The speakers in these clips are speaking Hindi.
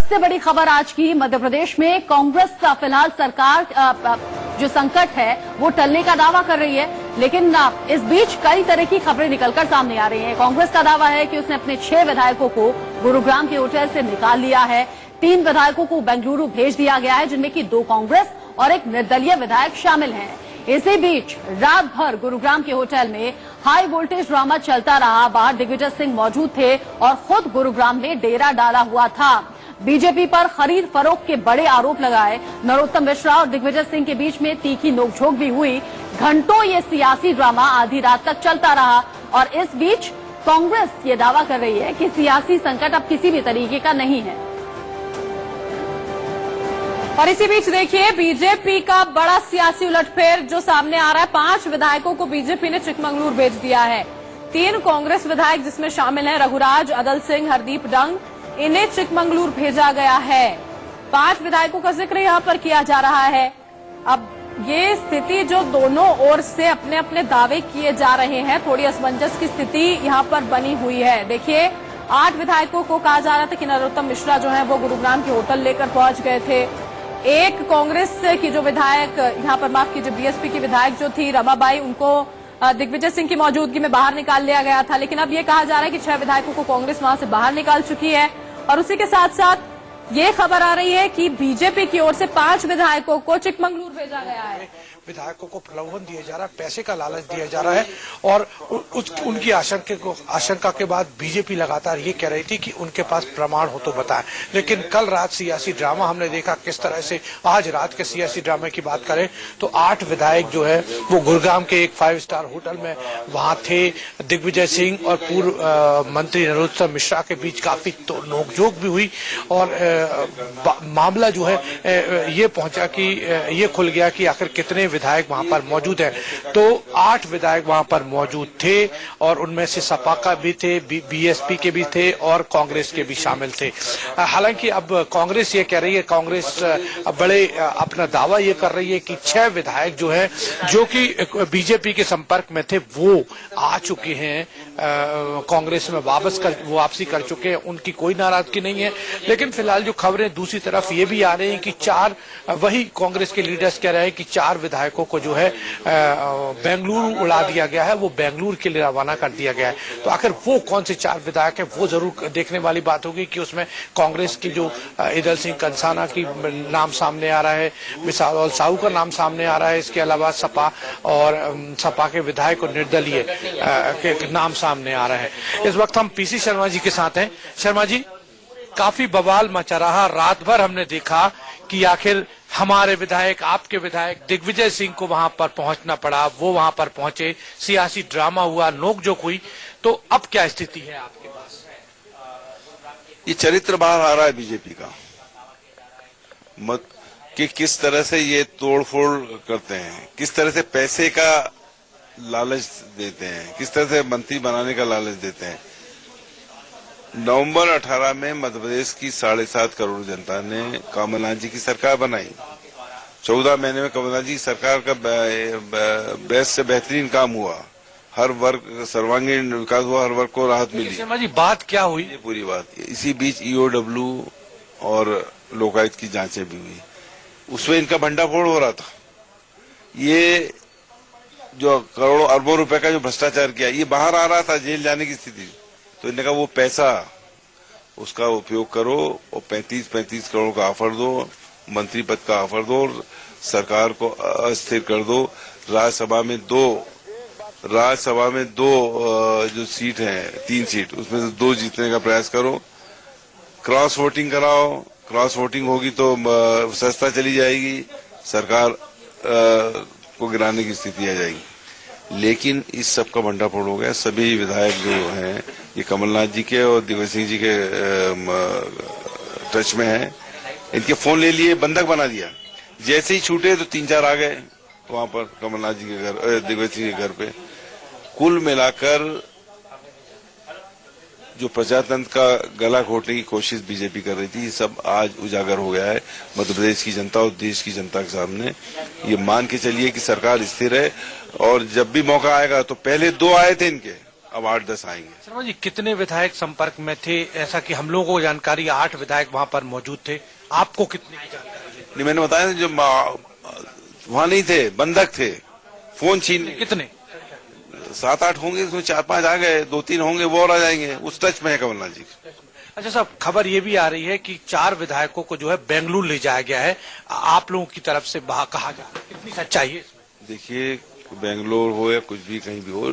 सबसे बड़ी खबर आज की, मध्य प्रदेश में कांग्रेस का फिलहाल सरकार जो संकट है वो टलने का दावा कर रही है, लेकिन इस बीच कई तरह की खबरें निकलकर सामने आ रही हैं। कांग्रेस का दावा है कि उसने अपने 6 विधायकों को गुरुग्राम के होटल से निकाल लिया है। 3 विधायकों को बेंगलुरु भेज दिया गया है, जिनमें कि 2 कांग्रेस और 1 निर्दलीय विधायक शामिल हैं। इसी बीच रात भर गुरुग्राम के होटल में हाई वोल्टेज ड्रामा चलता रहा। बाहर दिग्विजय सिंह मौजूद थे और खुद गुरुग्राम में डेरा डाला हुआ था। बीजेपी पर खरीद फरोख्त के बड़े आरोप लगाए। नरोत्तम मिश्रा और दिग्विजय सिंह के बीच में तीखी नोकझोंक भी हुई। घंटों ये सियासी ड्रामा आधी रात तक चलता रहा और इस बीच कांग्रेस ये दावा कर रही है कि सियासी संकट अब किसी भी तरीके का नहीं है। और इसी बीच देखिए बीजेपी का बड़ा सियासी उलटफेर जो सामने आ रहा है। 5 विधायकों को बीजेपी ने चिकमंगलूर भेज दिया है। 3 कांग्रेस विधायक जिसमें शामिल हैं रघुराज, अदल सिंह, हरदीप डंग, इन्हें चिकमंगलूर भेजा गया है। 5 विधायकों का जिक्र यहाँ पर किया जा रहा है। अब ये स्थिति जो दोनों ओर से अपने अपने दावे किए जा रहे हैं, थोड़ी असमंजस की स्थिति यहाँ पर बनी हुई है। देखिए 8 विधायकों को कहा जा रहा था कि नरोत्तम मिश्रा जो है वो गुरुग्राम के होटल लेकर पहुंच गए थे। 1 कांग्रेस की जो विधायक यहाँ पर, माफ कीजिए, बीएसपी की विधायक जो थी रमाबाई, उनको दिग्विजय सिंह की मौजूदगी में बाहर निकाल लिया गया था। लेकिन अब ये कहा जा रहा है कि 6 विधायकों को कांग्रेस वहां से बाहर निकाल चुकी है। और उसी के साथ साथ ये खबर आ रही है कि बीजेपी की ओर से 5 विधायकों को चिकमंगलूर भेजा गया है। विधायकों को प्रलोभन दिया जा रहा है, पैसे का लालच दिया जा रहा है और उनकी आशंका के बाद बीजेपी लगातार ये कह रही थी कि उनके पास प्रमाण हो तो बताएं। लेकिन कल रात सियासी ड्रामा हमने देखा किस तरह से। आज रात के सियासी ड्रामे की बात करें तो 8 विधायक जो है वो गुरुग्राम के एक 5 स्टार होटल में वहां थे। दिग्विजय सिंह और पूर्व मंत्री नरोत्तम मिश्रा के बीच काफी नोकझोंक भी हुई और मामला जो है ये पहुंचा कि ये खुल गया कि आखिर कितने विधायक वहां पर मौजूद हैं। तो 8 विधायक वहां पर मौजूद थे और उनमें से सपा का भी थे, बीएसपी के भी थे और कांग्रेस के भी शामिल थे। हालांकि अब कांग्रेस ये कह रही है, कांग्रेस बड़े अपना दावा ये कर रही है कि 6 विधायक जो है जो कि बीजेपी के संपर्क में थे वो आ चुके हैं, कांग्रेस में वापसी कर चुके हैं। उनकी कोई नाराजगी नहीं है। लेकिन फिलहाल जो खबरें दूसरी तरफ ये भी आ रही हैं कि 4 वही कांग्रेस के लीडर्स कह रहे हैं कि 4 विधायकों को जो है बेंगलुरु उड़ा दिया गया है, वो बेंगलुरु के लिए रवाना कर दिया गया है। तो आखिर वो कौन से 4 विधायक है वो जरूर देखने वाली बात होगी कि उसमें कांग्रेस की जो ईदल सिंह कंसाना की नाम सामने आ रहा है, मिसाल साहू का नाम सामने आ रहा है, इसके अलावा सपा के विधायक और निर्दलीय के नाम सामने आ रहा है। इस वक्त हम पीसी शर्मा जी के साथ हैं। शर्मा जी, काफी बवाल मचा रहा, रात भर हमने देखा कि आखिर हमारे विधायक, आपके विधायक दिग्विजय सिंह को वहां पर पहुंचना पड़ा, वो वहां पर पहुंचे, सियासी ड्रामा हुआ, नोकझोंक हुई। तो अब क्या स्थिति है आपके पास? ये चरित्र बाहर आ रहा है बीजेपी का, कि किस तरह से ये तोड़फोड़ करते हैं, किस तरह से पैसे का लालच देते हैं, किस तरह से मंत्री बनाने का लालच देते हैं। नवंबर 18 में मध्य प्रदेश की 7.5 करोड़ जनता ने कमलनाथ जी की सरकार बनाई। 14 महीने में कमलनाथ जी की सरकार का बेस्ट से बेहतरीन काम हुआ। हर वर्ग सर्वांगीण विकास हुआ, हर वर्ग को राहत मिली। शर्मा जी, बात क्या हुई? ये पूरी बात। इसी बीच ईओडब्ल्यू और लोकायुक्त की जांचें भी हुई, उसमें इनका भंडाफोड़ हो रहा था। ये जो करोड़ों अरबों रुपए का जो भ्रष्टाचार किया, ये बाहर आ रहा था, जेल जाने की स्थिति। तो इन्होंने कहा वो पैसा उसका उपयोग करो और 35 करोड़ का ऑफर दो, मंत्री पद का ऑफर दो, सरकार को अस्थिर कर दो। राज्यसभा में दो जो सीट है, 3 सीट, उसमें से 2 जीतने का प्रयास करो। क्रॉस वोटिंग कराओ, क्रॉस वोटिंग होगी तो सस्ता चली जाएगी, सरकार को गिराने की स्थिति आ जाएगी। लेकिन इस सब का भंडाफोड़ हो गया। सभी विधायक जो हैं ये कमलनाथ जी के और दिग्विजय सिंह जी के टच में हैं। इनके फोन ले लिए, बंधक बना दिया। जैसे ही छूटे तो 3-4 आ गए वहां पर कमलनाथ जी के घर, दिग्विजय सिंह के घर पे। कुल मिलाकर जो प्रजातंत्र का गला घोटने की कोशिश बीजेपी कर रही थी, ये सब आज उजागर हो गया है मध्य प्रदेश की जनता और देश की जनता के सामने। ये मान के चलिए कि सरकार स्थिर है और जब भी मौका आएगा तो पहले 2 आए थे इनके, अब 8-10 आएंगे। शर्मा जी, कितने विधायक संपर्क में थे? ऐसा कि हम लोगों को जानकारी 8 विधायक वहां पर मौजूद थे, आपको कितने की जानकारी है? नहीं, मैंने बताया जो वहां नहीं थे, बंधक थे, फोन छीन। कितने? 7-8 होंगे, उसमें 4-5 आ गए, 2-3 होंगे वो और आ जाएंगे। उस टच में है कमलनाथ जी। अच्छा साहब, खबर ये भी आ रही है कि 4 विधायकों को जो है बेंगलुरु ले जाया गया है, आप लोगों की तरफ से कहा जा रहा है, कितनी सच्चाई है इसमें? देखिए, बेंगलोर हो या कुछ भी कहीं भी हो,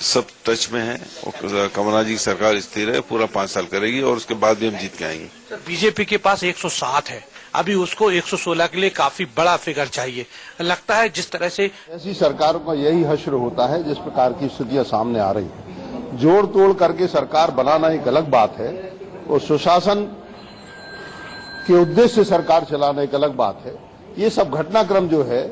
सब टच में है और कमलनाथ जी की सरकार स्थिर है, पूरा 5 साल करेगी और उसके बाद भी हम जीत के आएंगे। बीजेपी के पास 107 है, अभी उसको 116 के लिए काफी बड़ा फिगर चाहिए। लगता है जिस तरह से ऐसी सरकार का यही हश्र होता है, जिस प्रकार की स्थितियां सामने आ रही है। जोड़ तोड़ करके सरकार बनाना एक अलग बात है और सुशासन के उद्देश्य से सरकार चलाना एक अलग बात है। ये सब घटनाक्रम जो है,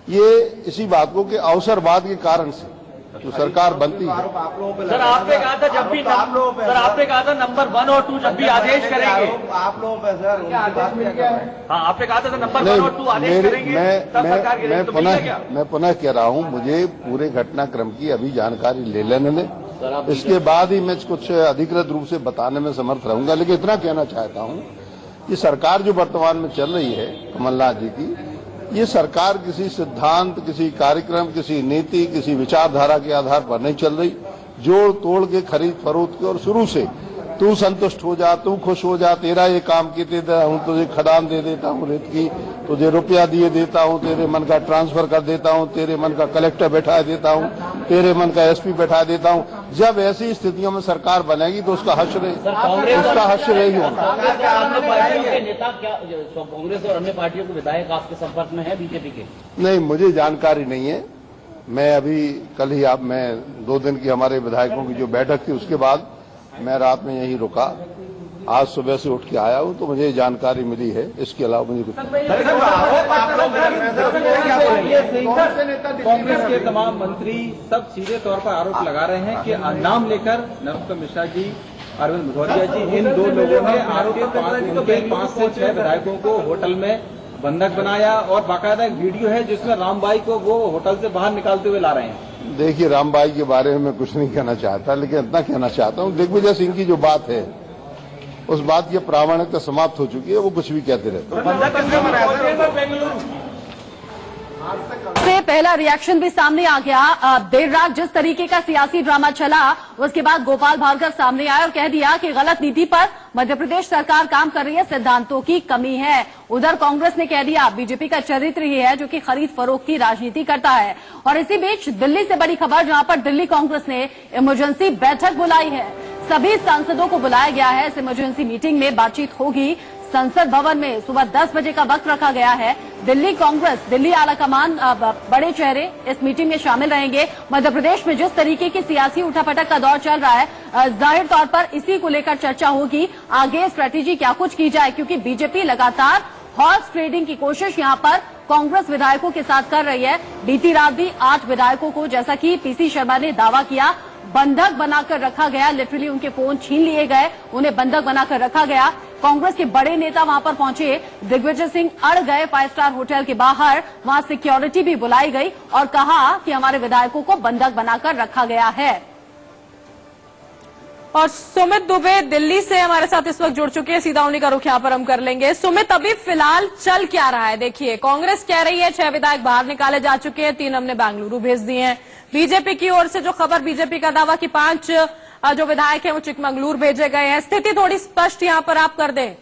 ये इसी बात को कि अवसरवाद के कारण से जो सरकार बनती है। सर, आपने कहा था जब भी सर आपने कहा था नंबर 1 और 2 जब भी आदेश करेंगे आप लोगों पे सर, हाँ आपने कहा था नंबर 1 और 2 आदेश करेंगे तब सरकार गिरेगी। मैं पुनः कह रहा हूं, मुझे पूरे घटनाक्रम की अभी जानकारी ले लेने दें, इसके बाद ही मैं कुछ अधिकृत रूप से बताने में समर्थ रहूंगा। लेकिन इतना कहना चाहता हूं कि सरकार जो वर्तमान में चल रही है कमलनाथ जी की, ये सरकार किसी सिद्धांत, किसी कार्यक्रम, किसी नीति, किसी विचारधारा के आधार पर नहीं चल रही। जोड़ तोड़ के खरीद फरोख्त के और शुरू से तू संतुष्ट हो जा, तू खुश हो जा, तेरा ये काम किए देता हूं, तुझे खदान दे देता हूं रेत की, तुझे रुपया दिए देता हूं, तेरे मन का ट्रांसफर कर देता हूं, तेरे मन का कलेक्टर बैठा देता हूं, तेरे मन का एसपी बैठा देता हूं। जब ऐसी स्थितियों में सरकार बनेगी तो उसका हश्र ही होगा। कांग्रेस और अन्य पार्टियों के विधायक आपके संपर्क में है बीजेपी के? नहीं, मुझे जानकारी नहीं है। मैं अभी कल ही मैं 2 दिन की हमारे विधायकों की जो बैठक थी उसके बाद मैं रात में यहीं रुका, आज सुबह से उठ के आया हूं, तो मुझे जानकारी मिली है। इसके अलावा मुझे कुछ कांग्रेस के तमाम मंत्री सब सीधे तौर पर आरोप लगा रहे हैं कि नाम लेकर नरोत्तम मिश्रा जी, अरविंद भदौरिया जी, इन 2 लोगों ने आरोप 5 से 6 विधायकों को होटल में बंधक बनाया और बाकायदा एक वीडियो है जिसमें रामबाई को वो होटल से बाहर निकालते हुए ला रहे हैं। देखिए, रामबाई के बारे में मैं कुछ नहीं कहना चाहता, लेकिन इतना कहना चाहता हूं, दिग्विजय सिंह की जो बात है उस बात की प्रामाणिकता समाप्त हो चुकी है। वो कुछ भी कहते रहते हैं। से पहला रिएक्शन भी सामने आ गया। देर रात जिस तरीके का सियासी ड्रामा चला, उसके बाद गोपाल भार्गव सामने आए और कह दिया कि गलत नीति पर मध्य प्रदेश सरकार काम कर रही है, सिद्धांतों की कमी है। उधर कांग्रेस ने कह दिया बीजेपी का चरित्र ही है जो कि खरीद फरोख्त की राजनीति करता है। और इसी बीच दिल्ली से बड़ी खबर, जहां पर दिल्ली कांग्रेस ने इमरजेंसी बैठक बुलाई है। सभी सांसदों को बुलाया गया है। इस इमरजेंसी मीटिंग में बातचीत होगी संसद भवन में। सुबह 10 बजे का वक्त रखा गया है। दिल्ली कांग्रेस, दिल्ली आलाकमान, बड़े चेहरे इस मीटिंग में शामिल रहेंगे। मध्य प्रदेश में जिस तरीके की सियासी उठापटक का दौर चल रहा है, जाहिर तौर पर इसी को लेकर चर्चा होगी, आगे स्ट्रेटेजी क्या कुछ की जाए, क्योंकि बीजेपी लगातार हॉर्स ट्रेडिंग की कोशिश यहां पर कांग्रेस विधायकों के साथ कर रही है। बीती रात भी 8 विधायकों को, जैसा कि पीसी शर्मा ने दावा किया, बंधक बनाकर रखा गया। लिटरली उनके फोन छीन लिए गए, उन्हें बंधक बनाकर रखा गया। कांग्रेस के बड़े नेता वहां पर पहुंचे। दिग्विजय सिंह अड़ गए 5 स्टार होटल के बाहर, वहां सिक्योरिटी भी बुलाई गई और कहा कि हमारे विधायकों को बंधक बनाकर रखा गया है। और सुमित दुबे दिल्ली से हमारे साथ इस वक्त जुड़ चुके हैं, सीधा उन्हीं का रुख यहाँ पर हम कर लेंगे। सुमित, अभी फिलहाल चल क्या रहा है? देखिए, कांग्रेस कह रही है 6 विधायक बाहर निकाले जा चुके हैं, 3 हमने बेंगलुरु भेज दिए हैं। बीजेपी की ओर से जो खबर, बीजेपी का दावा कि 5 जो विधायक हैं वो चिकमंगलुरु भेजे गए हैं। स्थिति थोड़ी स्पष्ट यहाँ पर आप कर दें।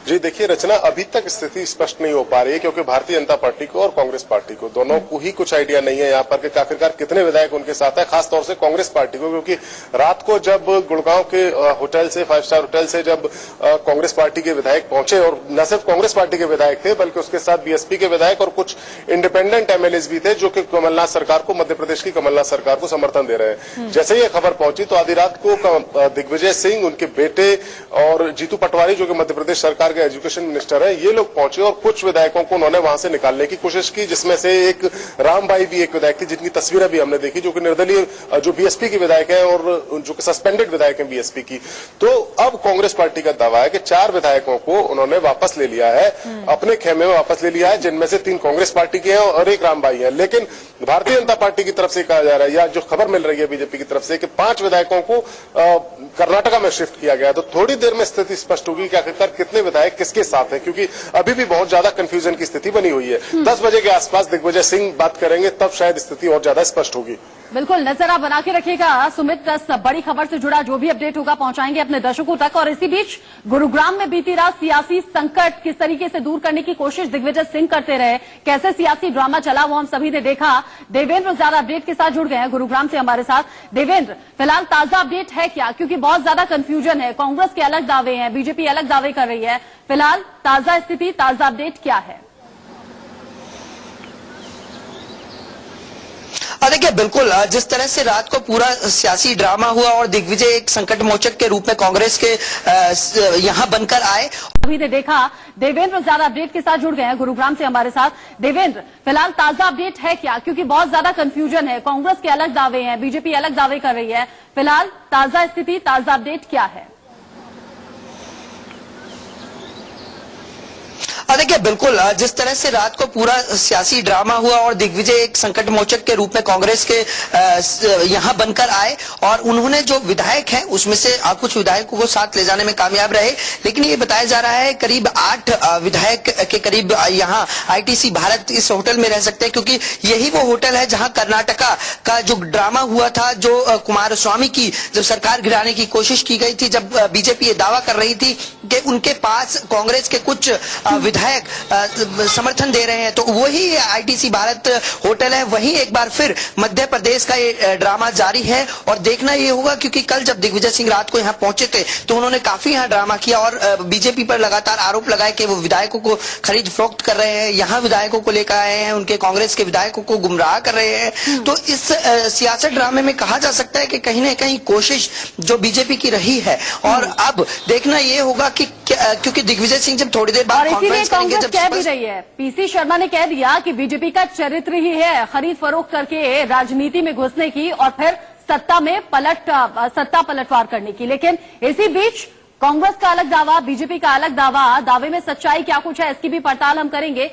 जी देखिए रचना, अभी तक स्थिति स्पष्ट नहीं हो पा रही है क्योंकि भारतीय जनता पार्टी को और कांग्रेस पार्टी को दोनों को ही कुछ आइडिया नहीं है यहाँ पर कि आखिरकार कितने विधायक उनके साथ है, खासतौर से कांग्रेस पार्टी को, क्योंकि रात को जब गुड़गांव के होटल से, 5 स्टार होटल से जब कांग्रेस पार्टी के विधायक पहुंचे, और न सिर्फ कांग्रेस पार्टी के विधायक थे बल्कि उसके साथ बीएसपी के विधायक और कुछ इंडिपेंडेंट एमएलएज भी थे जो कि कमलनाथ सरकार को, मध्य प्रदेश की कमलनाथ सरकार को समर्थन दे रहे हैं। जैसे ही ये खबर पहुंची तो आधी रात को दिग्विजय सिंह, उनके बेटे और जीतू पटवारी जो कि मध्य प्रदेश सरकार के के एजुकेशन मिनिस्टर हैं, ये लोग पहुंचे और कुछ विधायकों को उन्होंने वहां से निकालने की कोशिश की, जिसमें से एक रामबाई भी एक विधायक थी, जिनकी तस्वीरें भी हमने देखी, जो कि निर्दलीय जो बीएसपी की विधायक है और जो कि सस्पेंडेड विधायक है बीएसपी की। तो अब कांग्रेस पार्टी का दावा है कि 4 विधायकों को उन्होंने वापस ले लिया है, अपने खेमे में वापस ले लिया है, जिनमें से 3 कांग्रेस पार्टी के हैं और एक रामबाई है। लेकिन भारतीय जनता पार्टी की तरफ से कहा जा रहा है, या जो खबर मिल रही है बीजेपी की तरफ से, कि 5 विधायकों को कर्नाटका में शिफ्ट किया गया। तो थोड़ी देर में स्थिति स्पष्ट होगी कि आखिरकार कितने विधायक किसके साथ हैं, क्योंकि अभी भी बहुत ज्यादा कंफ्यूजन की स्थिति बनी हुई है। 10 बजे के आसपास दिग्विजय सिंह बात करेंगे, तब शायद स्थिति और ज्यादा स्पष्ट होगी। बिल्कुल नजर आप बना के रखिएगा सुमित, इस बड़ी खबर से जुड़ा जो भी अपडेट होगा पहुंचाएंगे अपने दर्शकों तक। और इसी बीच गुरुग्राम में बीती रात सियासी संकट किस तरीके से दूर करने की कोशिश दिग्विजय सिंह करते रहे, कैसे सियासी ड्रामा चला वो हम सभी ने देखा। देवेंद्र ज्यादा अपडेट के साथ जुड़ गए हैं गुरुग्राम से हमारे साथ। देवेंद्र, फिलहाल ताजा अपडेट है क्या, क्योंकि बहुत ज्यादा कंफ्यूजन है, कांग्रेस के अलग दावे हैं, बीजेपी अलग दावे कर रही है। फिलहाल ताजा स्थिति, ताजा अपडेट क्या है? देखिए बिल्कुल, जिस तरह से रात को पूरा सियासी ड्रामा हुआ और दिग्विजय एक संकट मोचक के रूप में कांग्रेस के यहां बनकर आए, अभी ने देखा। देवेंद्र ज्यादा अपडेट के साथ जुड़ गए हैं गुरुग्राम से हमारे साथ। देवेंद्र, फिलहाल ताजा अपडेट है क्या, क्योंकि बहुत ज्यादा कंफ्यूजन है, कांग्रेस के अलग दावे हैं, बीजेपी अलग दावे कर रही है। फिलहाल ताजा स्थिति, ताजा अपडेट क्या है? देखिए बिल्कुल, जिस तरह से रात को पूरा सियासी ड्रामा हुआ और दिग्विजय एक संकट मोचक के रूप में कांग्रेस के यहां बनकर आए और उन्होंने जो विधायक हैं उसमें से कुछ विधायकों को साथ ले जाने में कामयाब रहे। लेकिन ये बताया जा रहा है करीब 8 विधायक के करीब यहां आईटीसी भारत इस होटल में रह सकते हैं, क्योंकि यही वो होटल है जहां कर्नाटका का जो ड्रामा हुआ था, जो कुमारस्वामी की जब सरकार गिराने की कोशिश की गई थी, जब बीजेपी ये दावा कर रही थी कि उनके पास कांग्रेस के कुछ विधायक समर्थन दे रहे हैं, तो वही आईटीसी भारत होटल है, वही एक बार फिर मध्य प्रदेश का ये ड्रामा जारी है। और देखना ये होगा, क्योंकि कल जब दिग्विजय सिंह रात को यहाँ पहुंचे थे तो उन्होंने काफी यहाँ ड्रामा किया और बीजेपी पर लगातार आरोप लगाए कि वो विधायकों को खरीद फरोख्त कर रहे हैं, यहाँ विधायकों को लेकर आए हैं, उनके कांग्रेस के विधायकों को गुमराह कर रहे हैं। तो इस सियासत ड्रामे में कहा जा सकता है कि कहीं ना कहीं कोशिश जो बीजेपी की रही है। और अब देखना ये होगा कि क्योंकि दिग्विजय सिंह जब थोड़ी देर बाद कांग्रेस कह भी रही है, पीसी शर्मा ने कह दिया कि बीजेपी का चरित्र ही है खरीद फरोख्त करके राजनीति में घुसने की और फिर सत्ता पलटवार करने की। लेकिन इसी बीच कांग्रेस का अलग दावा, बीजेपी का अलग दावा, दावे में सच्चाई क्या कुछ है इसकी भी पड़ताल हम करेंगे।